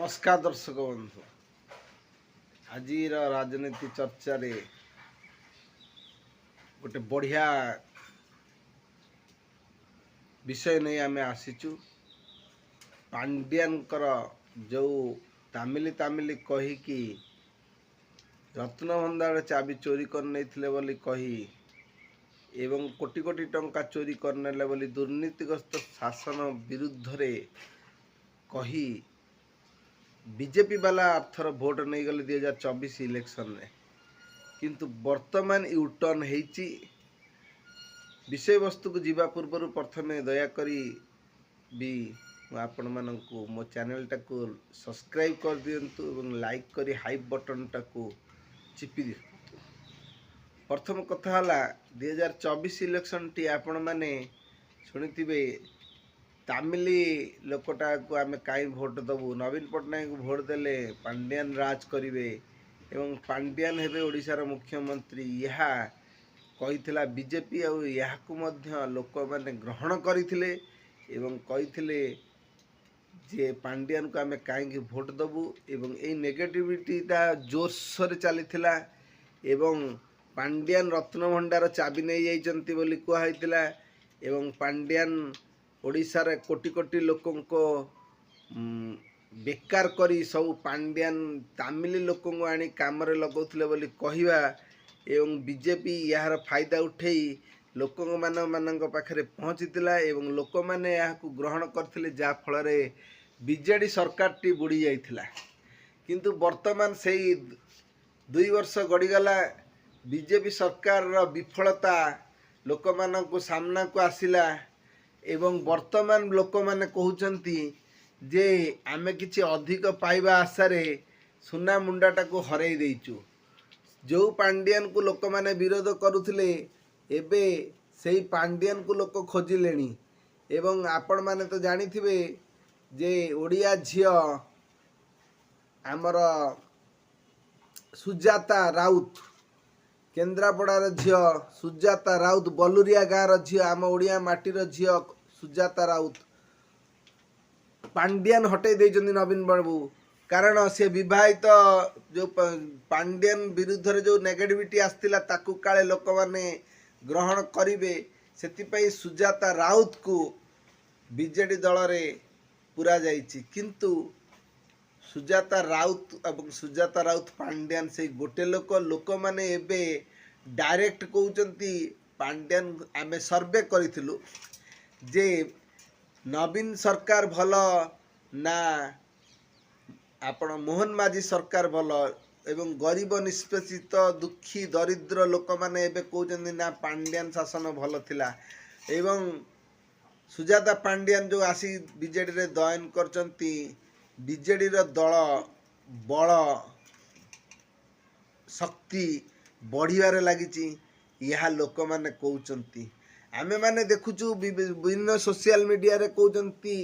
नमस्कार दर्शक बंधु आज राजनीति चर्चा रे गोटे बढ़िया विषय नहीं आम आसीचु पांड्यान जो तामिली तामिली कहीकि रत्नभंडार चाबी चोरी कर कही एवं कोटी कोटी टंका चोरी करनेले बोली दुर्नीतिग्रस्त शासन विरुद्ध रे कही बीजेपी वाला अर्थर भोट नहीं गले 2024 इलेक्शन रे किंतु वर्तमान यूटर्न हेची विषय वस्तु को जीवा पूर्व प्रथमे दयाकरी भी आपण मानक मो चैनल टाको सब्सक्राइब कर दियंतु एवं लाइक करी हाइप बटन टाको चिपी दियंतु। प्रथम कथा हला 2024 इलेक्शन टी आपण माने सुनिथिबे तामिली लोकटा को आम कहीं भोट दबू नवीन पट्टनायक भोट देले पांड्यान राज करिवे एवं पांड्यान हेबे ओडिशार मुख्यमंत्री यह कही बीजेपी और यह लोक मैंने ग्रहण करथिले एवं कही जे पांड्यान को आम कहीं भोट दबू एवं ए नेगेटिविटीटा जोरसोर चली एवं पांड्यान रत्नभंडार चाबी नहीं जाइछंती बोली कहला एवं पांड्यान ओडिशार कोटी कोटी लोकों को बेकार करी सब पांड्यान तामिली लोकों को आनी काम लगौथिले बोली कहवा एवं बीजेपी यार फायदा उठेई लोकों मानक पाखरे पहुँचीला एवं लोक मैंने यहाँ ग्रहण करथिले जा फल बीजेडी सरकार टी बुड़ी जाइथिला किंतु वर्तमान से 2 वर्ष गड़ीगला बीजेपी सरकार विफलता लोक मानक सामना को आसिला एवं वर्तमान लोक मैंने कहते जे आमे किछि अधिक पाइबा आशारे सुना मुंडाटा को हरई देइचु जो पांड्यान को लोक मैंने विरोध करुथिले एबे सेही पांड्यान को लोक खोजिलेनी एवं आपण माने तो जानिथिबे जे ओडिया झियो आमर सुजाता राउत केन्द्रापड़ार झियो सुजाता राउत बलुरिया गाँव झियो आम ओडिया माटीर झियो सुजाता राउत पांड्यान हटई देइछन्ति नवीन बाबू कारण से विवाहित जो पांड्यान विरुद्ध जो नेगेटिविटी आसतिला ताकू काले लोक माने ग्रहण करिवे सेतिपई सुजाता राउत को बीजेडी दल रे पूरा जाइछि किंतु सुजाता राउत एवं सुजाता राउत पांड्यान से गोटे लोक माने एबे डायरेक्ट कहउचंती पांड्यान आमे सर्वे करिथिलु जे नवीन सरकार भल ना आपण मोहन माझी सरकार भल एवं गरीब निष्पेषित दुखी दरिद्र लोक माने एबे कहउचंती ना पांड्यान शासन भल थिला एवं सुजाता पांड्यान जो आसी बीजेडी रे जॉइन करचंती बीजेडी रो दल बल शक्ति बढ़िबारे लागिची यह लोक माने कहउचंती आमे माने देखुचु विभिन्न सोशल मीडिया रे कहउचंती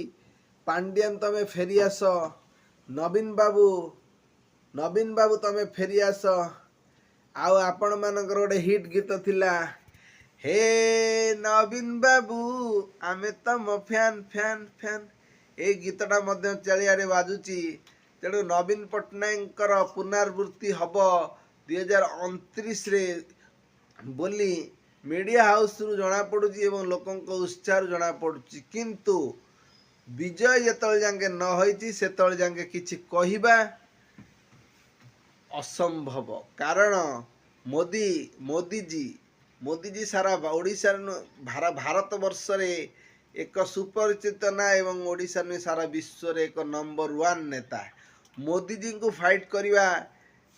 पांड्यान तमे फेरी आस नवीन बाबू तमे फेरी आस आउ आपण मानकर गोटे हिट गीत थिला हे नवीन बाबू आमे तम फैन फैन फैन ए गीतटा मध्य चारिआडे बाजुची तेणु नवीन पट्टनायक पुनरावृत्ति हब 2029 रे बोली मीडिया हाउस रु जना पड़ुची एवं लोकों उत्साह जना पड़ुची किंतु विजय जेतल जांगे न होईची सेतल जांगे किछि कहिबा असंभव कारण मोदी जी सारा ओडिशा भारत वर्ष रे एक सुपरिचित ना एवं ओडिशा में सारा विश्व रे एक नंबर 1 नेता मोदी जी को फाइट करिवा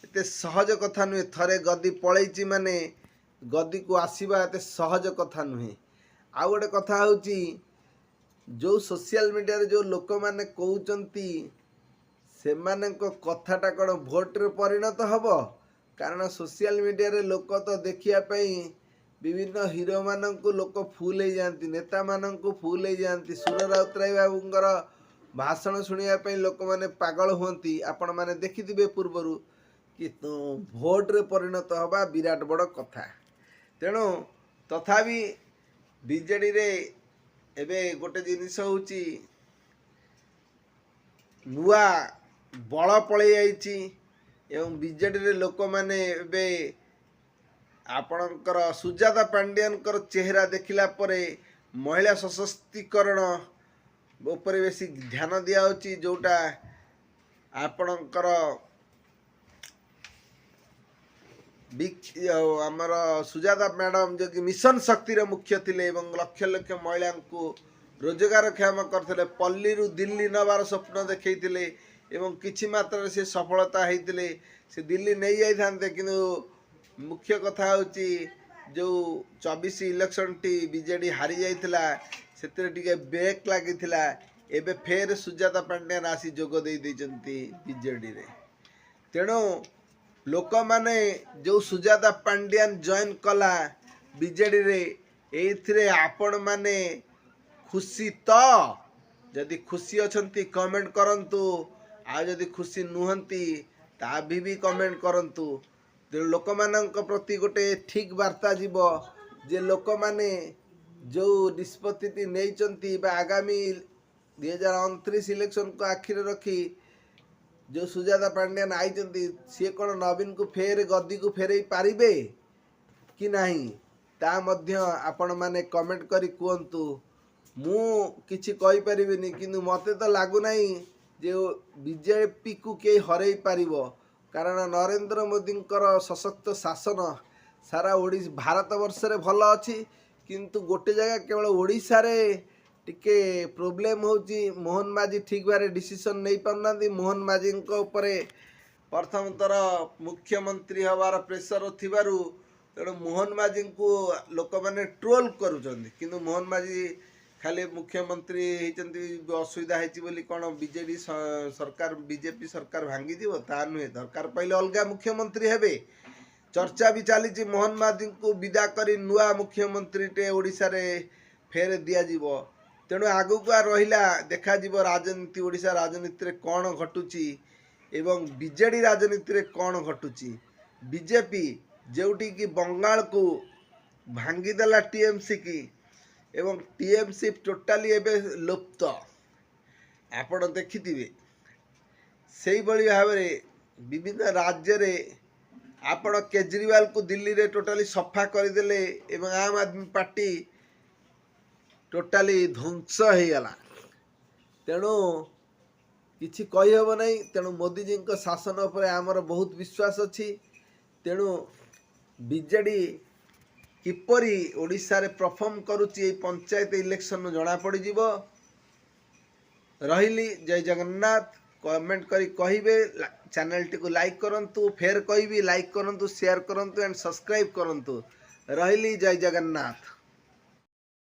एते सहज कथा नुहे थरे गद्दी पळैची माने गद्दी को आसीबा एते सहज कथा नुहे आ गोटे कथा होची जो सोशल मीडिया रे जो लोक माने कहउचंती सेमानक कथाटा कण भोट रे परिणत हबो कारण सोशल मीडिया रे लोक तो देखिया पई विभिन्न हीरो मानक लोक फुल हो जाती नेता मानक फुल हो जाती सुर राउतराय बाबूंकर भाषण शुणा लोक मैंने पागल होती आपण मैंने देखिथिबे पूर्वर कि भोट रे परिणत हवा विराट बड़ कथा तेणु तथापि बीजेडी रे एबे गोटे जिनिस होची नुआ ବଳ ପଳେଇ ଯାଇଛି ଏବଂ ବିଜେଡ଼ିରେ ଲୋକମାନେ ଏବେ ଆପଣଙ୍କର ସୁଜାତା ପାଣ୍ଡିଆନଙ୍କର ଚେହେରା ଦେଖିଲା ପରେ ମହିଳା ସଶକ୍ତିକରଣ ଉପରେ ବେଶୀ ଧ୍ୟାନ ଦିଆହେଉଛି, ଯେଉଁଟା ଆପଣଙ୍କର ଆମର ସୁଜାତା ମ୍ୟାଡ଼ାମ ଯିଏକି ମିଶନ ଶକ୍ତିର ମୁଖ୍ୟ ଥିଲେ ଏବଂ ଲକ୍ଷ ଲକ୍ଷ ମହିଳାଙ୍କୁ ରୋଜଗାରକ୍ଷମ କରିଥିଲେ, ପଲ୍ଲୀରୁ ଦିଲ୍ଲୀ ନେବାର ସ୍ୱପ୍ନ ଦେଖେଇଥିଲେ ଏବଂ କିଛି ମାତ୍ରାରେ ସେ ସଫଳତା ହେଇଥିଲେ। ସେ ଦିଲ୍ଲୀ ନେଇଯାଇଥାନ୍ତେ, କିନ୍ତୁ ମୁଖ୍ୟ କଥା ହେଉଛି ଯେଉଁ 24 ଇଲେକ୍ସନଟି ବିଜେଡ଼ି ହାରି ଯାଇଥିଲା ସେଥିରେ ଟିକେ ବ୍ରେକ୍ ଲାଗିଥିଲା। ଏବେ ଫେର ସୁଜାତା ପାଣ୍ଡିଆନ ଆସି ଯୋଗ ଦେଇଛନ୍ତି ବିଜେଡ଼ିରେ। ତେଣୁ ଲୋକମାନେ ଯେଉଁ ସୁଜାତା ପାଣ୍ଡିଆନ ଜଏନ୍ କଲା ବିଜେଡ଼ିରେ, ଏଇଥିରେ ଆପଣମାନେ ଖୁସି ତ? ଯଦି ଖୁସି ଅଛନ୍ତି କମେଣ୍ଟ କରନ୍ତୁ, ଆଉ ଯଦି ଖୁସି ନୁହନ୍ତି ତା ବି କମେଣ୍ଟ କରନ୍ତୁ। ତେଣୁ ଲୋକମାନଙ୍କ ପ୍ରତି ଗୋଟେ ଠିକ୍ ବାର୍ତ୍ତା ଯିବ ଯେ ଲୋକମାନେ ଯେଉଁ ନିଷ୍ପତ୍ତିଟି ନେଇଛନ୍ତି ବା ଆଗାମୀ 2029 ଇଲେକ୍ସନକୁ ଆଖିରେ ରଖି ଯେଉଁ ସୁଜାତା ପାଣ୍ଡିଆନ ଆଇଛନ୍ତି, ସିଏ କ'ଣ ନବୀନକୁ ଫେର ଗଦିକୁ ଫେରେଇ ପାରିବେ କି ନାହିଁ, ତା ମଧ୍ୟ ଆପଣମାନେ କମେଣ୍ଟ କରି କୁହନ୍ତୁ। ମୁଁ କିଛି କହିପାରିବିନି, କିନ୍ତୁ ମୋତେ ତ ଲାଗୁନାହିଁ ଯେ ବିଜେପିକୁ କେହି ହରେଇ ପାରିବ, କାରଣ ନରେନ୍ଦ୍ର ମୋଦିଙ୍କର ସଶକ୍ତ ଶାସନ ସାରା ଭାରତବର୍ଷରେ ଭଲ ଅଛି, କିନ୍ତୁ ଗୋଟେ ଜାଗା କେବଳ ଓଡ଼ିଶାରେ ଟିକେ ପ୍ରୋବ୍ଲେମ୍ ହେଉଛି। ମୋହନ ମାଝୀ ଠିକ୍ ଭାବରେ ଡିସିସନ୍ ନେଇପାରୁନାହାନ୍ତି। ମୋହନ ମାଝୀଙ୍କ ଉପରେ ପ୍ରଥମଥର ମୁଖ୍ୟମନ୍ତ୍ରୀ ହେବାର ପ୍ରେସର ଥିବାରୁ ତେଣୁ ମୋହନ ମାଝୀଙ୍କୁ ଲୋକମାନେ ଟ୍ରୋଲ୍ କରୁଛନ୍ତି, କିନ୍ତୁ ମୋହନ ମାଝୀ ଖାଲି ମୁଖ୍ୟମନ୍ତ୍ରୀ ହେଇଛନ୍ତି ଅସୁବିଧା ହେଇଛି ବୋଲି କ'ଣ ବିଜେଡ଼ି ସରକାର ବିଜେପି ସରକାର ଭାଙ୍ଗିଯିବ? ତା ନୁହେଁ। ଦରକାର ପଡ଼ିଲେ ଅଲଗା ମୁଖ୍ୟମନ୍ତ୍ରୀ ହେବେ। ଚର୍ଚ୍ଚା ବି ଚାଲିଛି ମୋହନ ମାଝୀଙ୍କୁ ବିଦା କରି ନୂଆ ମୁଖ୍ୟମନ୍ତ୍ରୀଟେ ଓଡ଼ିଶାରେ ଫେର ଦିଆଯିବ। ତେଣୁ ଆଗକୁ ରହିଲା ଦେଖାଯିବ ରାଜନୀତି, ଓଡ଼ିଶା ରାଜନୀତିରେ କ'ଣ ଘଟୁଛି ଏବଂ ବିଜେଡ଼ି ରାଜନୀତିରେ କ'ଣ ଘଟୁଛି। ବିଜେପି ଯେଉଁଠିକି ବଙ୍ଗାଳକୁ ଭାଙ୍ଗିଦେଲା ଟିଏମ୍ସି କି, ଏବଂ ଟିଏମ୍ସି ଟୋଟାଲି ଏବେ ଲୁପ୍ତ ଆପଣ ଦେଖିଥିବେ। ସେଇଭଳି ଭାବରେ ବିଭିନ୍ନ ରାଜ୍ୟରେ ଆପଣ କେଜରିୱାଲକୁ ଦିଲ୍ଲୀରେ ଟୋଟାଲି ସଫା କରିଦେଲେ ଏବଂ ଆମ୍ ଆଦମୀ ପାର୍ଟି ଟୋଟାଲି ଧ୍ୱଂସ ହେଇଗଲା। ତେଣୁ କିଛି କହିହେବ ନାହିଁ। ତେଣୁ ମୋଦିଜୀଙ୍କ ଶାସନ ଉପରେ ଆମର ବହୁତ ବିଶ୍ୱାସ ଅଛି। ତେଣୁ ବିଜେଡ଼ି କିପରି ଓଡ଼ିଶାରେ ପରଫର୍ମ କରୁଛି ଏଇ ପଞ୍ଚାୟତ ଇଲେକ୍ସନରୁ ଜଣାପଡ଼ିଯିବ। ରହିଲି, ଜୟ ଜଗନ୍ନାଥ। କମେଣ୍ଟ କରି କହିବେ, ଚ୍ୟାନେଲଟିକୁ ଲାଇକ୍ କରନ୍ତୁ। ଫେର କହିବି, ଲାଇକ୍ କରନ୍ତୁ, ସେୟାର କରନ୍ତୁ ଆଣ୍ଡ ସବସ୍କ୍ରାଇବ୍ କରନ୍ତୁ। ରହିଲି, ଜୟ ଜଗନ୍ନାଥ।